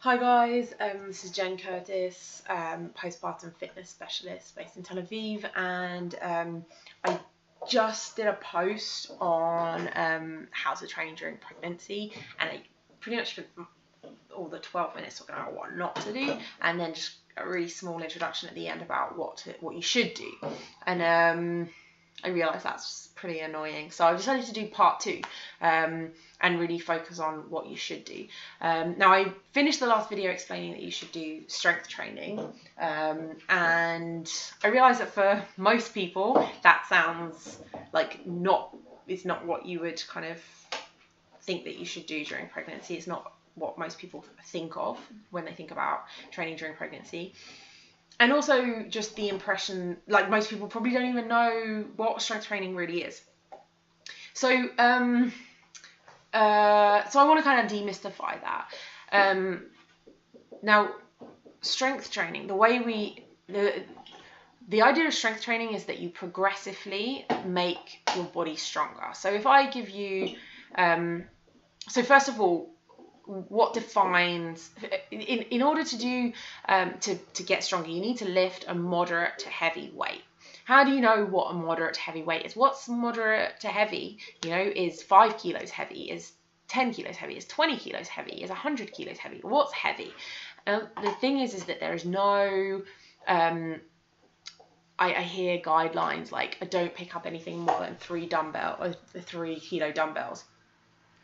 Hi guys, this is Jen Curtis, postpartum fitness specialist based in Tel Aviv, and I just did a post on how to train during pregnancy, and I pretty much spent all the 12 minutes talking about what not to do, and then just a really small introduction at the end about what you should do, and I realised that's pretty annoying, so I decided to do part 2 and really focus on what you should do. Now, I finished the last video explaining that you should do strength training, and I realised that for most people that sounds like it's not what you would kind of think that you should do during pregnancy. It's not what most people think of when they think about training during pregnancy. And also just the impression, like most people probably don't even know what strength training really is. So, so I want to kind of demystify that. Now, strength training, the idea of strength training is that you progressively make your body stronger. So if I give you, so first of all, what defines, in order to do to get stronger, you need to lift a moderate to heavy weight. How do you know what a moderate to heavy weight is? What's moderate to heavy? You know, is 5 kilos heavy? Is 10 kilos heavy? Is 20 kilos heavy? Is 100 kilos heavy? What's heavy? The thing is that there is no I hear guidelines like don't pick up anything more than 3 kilo dumbbells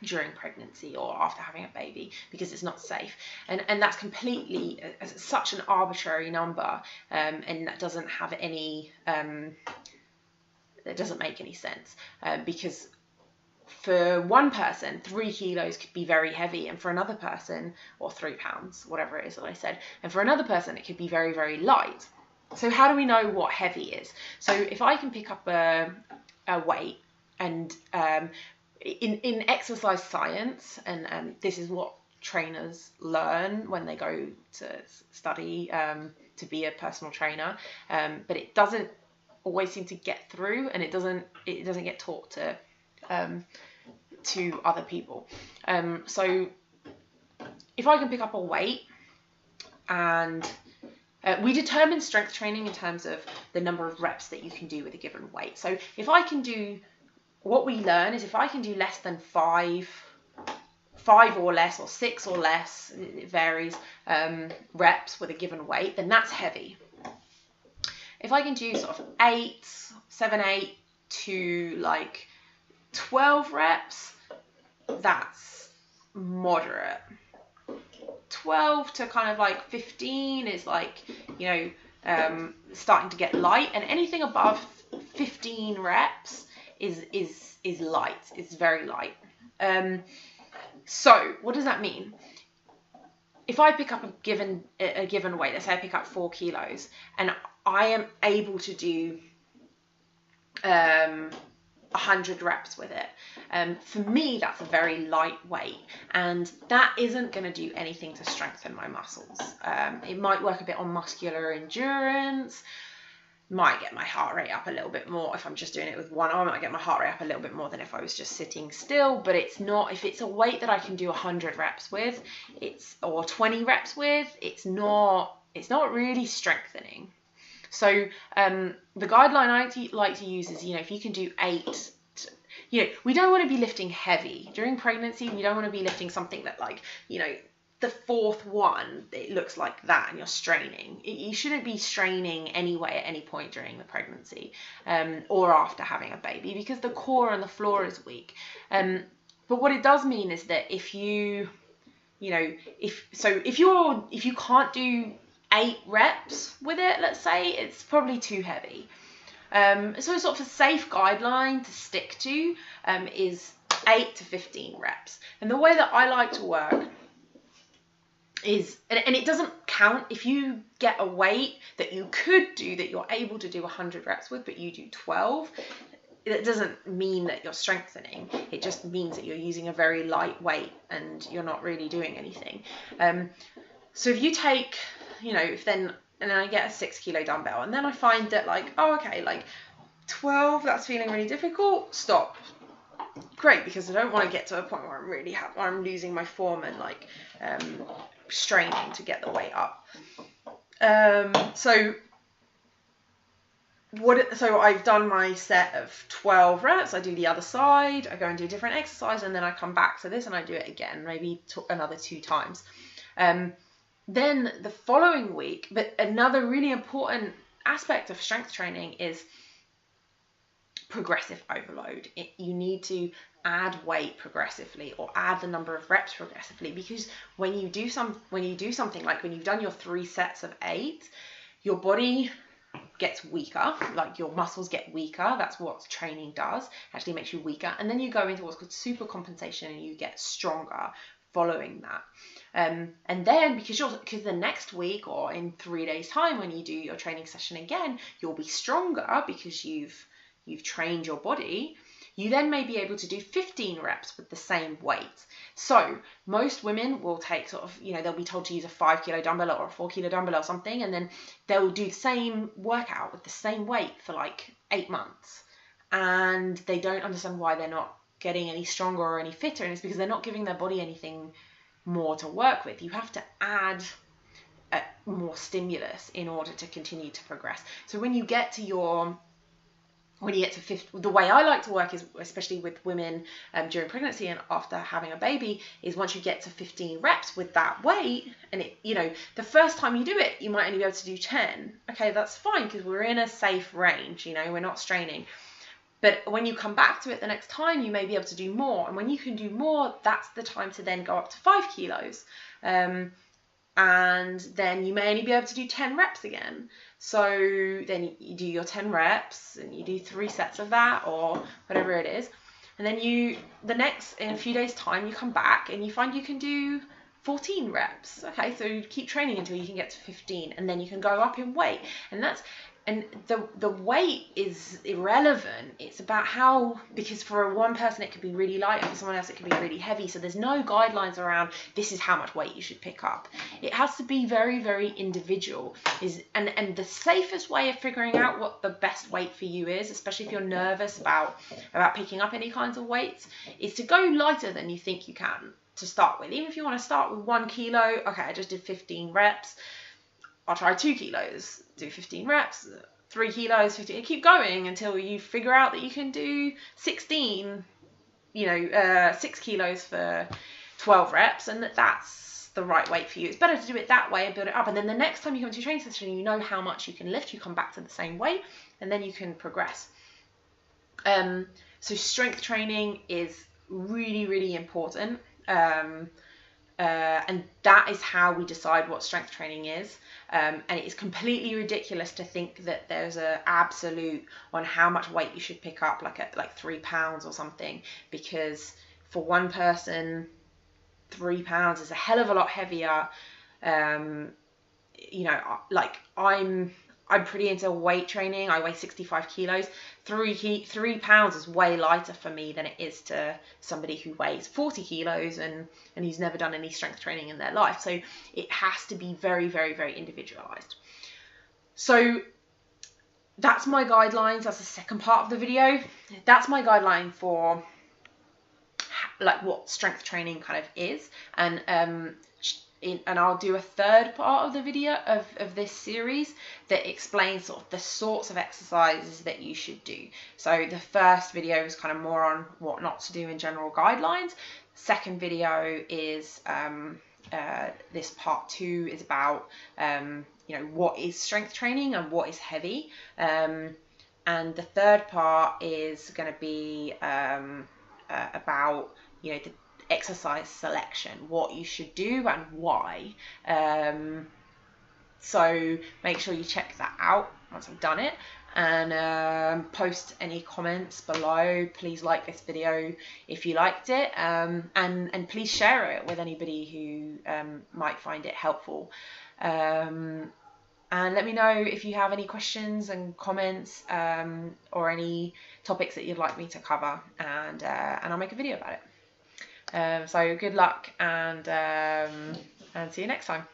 during pregnancy or after having a baby, because it's not safe, and that's completely such an arbitrary number, and that doesn't have any that doesn't make any sense, because for one person 3 kilos could be very heavy, and for another person, or 3 pounds, whatever it is that I said, and for another person it could be very, very light. So how do we know what heavy is? So if I can pick up a weight, and in exercise science, and this is what trainers learn when they go to study to be a personal trainer, but it doesn't always seem to get through, and it doesn't get taught to other people. So if I can pick up a weight, and we determine strength training in terms of the number of reps that you can do with a given weight. So if I can do, what we learn is if I can do less than 5 or less, or 6 or less, it varies, reps with a given weight, then that's heavy. If I can do sort of 7, 8 to like 12 reps, that's moderate. 12 to kind of like 15 is like, you know, starting to get light, and anything above 15 reps is light. It's very light. So what does that mean? If I pick up a given weight, let's say I pick up 4 kilos, and I am able to do 100 reps with it, for me that's a very light weight, and that isn't going to do anything to strengthen my muscles. It might work a bit on muscular endurance, might get my heart rate up a little bit more. If I'm just doing it with one arm, I might get my heart rate up a little bit more than if I was just sitting still, but it's not, if it's a weight that I can do 100 reps with, or 20 reps with, it's not really strengthening. So the guideline I like to use is, you know, if you can do 8, you know, we don't want to be lifting heavy during pregnancy. We don't want to be lifting something that, like, you know, the 4th one, it looks like that and you're straining. You shouldn't be straining anyway at any point during the pregnancy, or after having a baby, because the core and the floor is weak. But what it does mean is that if you know, if you can't do 8 reps with it, let's say, it's probably too heavy. So sort of a safe guideline to stick to is 8 to 15 reps. And the way that I like to work is, and it doesn't count if you get a weight that you could do, that you're able to do 100 reps with, but you do 12, it doesn't mean that you're strengthening. It just means that you're using a very light weight and you're not really doing anything. So if you take, you know, and then I get a 6 kilo dumbbell, and then I find that, like, oh, okay, like 12, that's feeling really difficult, stop. great, because I don't want to get to a point where I'm losing my form and like straining to get the weight up. So I've done my set of 12 reps. I do the other side, I go and do a different exercise, and then I come back to this and I do it again, maybe another 2 times. Then the following week, but another really important aspect of strength training is progressive overload. You need to add weight progressively, or add the number of reps progressively, because when you do something like when you've done your 3 sets of 8, your body gets weaker, like your muscles get weaker. That's what training does, actually makes you weaker. And then you go into what's called super compensation, and you get stronger following that. And then because the next week, or in 3 days time, when you do your training session again, you'll be stronger because you've trained your body. You then may be able to do 15 reps with the same weight. So most women will take sort of, they'll be told to use a 5 kilo dumbbell or a 4 kilo dumbbell or something, and then they'll do the same workout with the same weight for like 8 months. And they don't understand why they're not getting any stronger or any fitter, and it's because they're not giving their body anything more to work with. You have to add more stimulus in order to continue to progress. So when you get to 50, the way I like to work is, especially with women during pregnancy and after having a baby, is once you get to 15 reps with that weight, and the first time you do it, you might only be able to do 10. Okay, that's fine, because we're in a safe range, we're not straining. But when you come back to it the next time, you may be able to do more. And when you can do more, that's the time to then go up to 5 kilos. And then you may only be able to do 10 reps again. So then you do your 10 reps and you do 3 sets of that, or whatever it is. And then in a few days time, you come back and you find you can do 14 reps. Okay, so you keep training until you can get to 15, and then you can go up in weight. And the weight is irrelevant. It's about because for one person it could be really light, and for someone else it could be really heavy. So there's no guidelines around this is how much weight you should pick up. It has to be very, very individual. And the safest way of figuring out what the best weight for you is, especially if you're nervous about picking up any kinds of weights, is to go lighter than you think you can to start with. Even if you want to start with 1 kilo, okay, I just did 15 reps. I'll try 2 kilos, do 15 reps, 3 kilos, 15, keep going until you figure out that you can do 16, 6 kilos for 12 reps, and that's the right weight for you. It's better to do it that way and build it up. And then the next time you come to a training session, you know how much you can lift, you come back to the same weight, and then you can progress. So strength training is really, really important. And that is how we decide what strength training is. And it is completely ridiculous to think that there's an absolute on how much weight you should pick up, like 3 pounds or something, because for one person, 3 pounds is a hell of a lot heavier. I'm pretty into weight training. I weigh 65 kilos. 3 pounds is way lighter for me than it is to somebody who weighs 40 kilos and who's never done any strength training in their life. So it has to be very, very, very individualized. So that's my guidelines. That's the second part of the video. That's my guideline for what strength training kind of is. And I'll do a third part of the video of this series that explains sort of the sorts of exercises that you should do. So the first video is kind of more on what not to do in general guidelines. Second video is this part 2 is about what is strength training and what is heavy. And the third part is going to be about the exercise selection, what you should do and why. So make sure you check that out once I've done it, and post any comments below. Please like this video if you liked it, and please share it with anybody who might find it helpful. And let me know if you have any questions and comments, or any topics that you'd like me to cover, and I'll make a video about it. So good luck, and see you next time.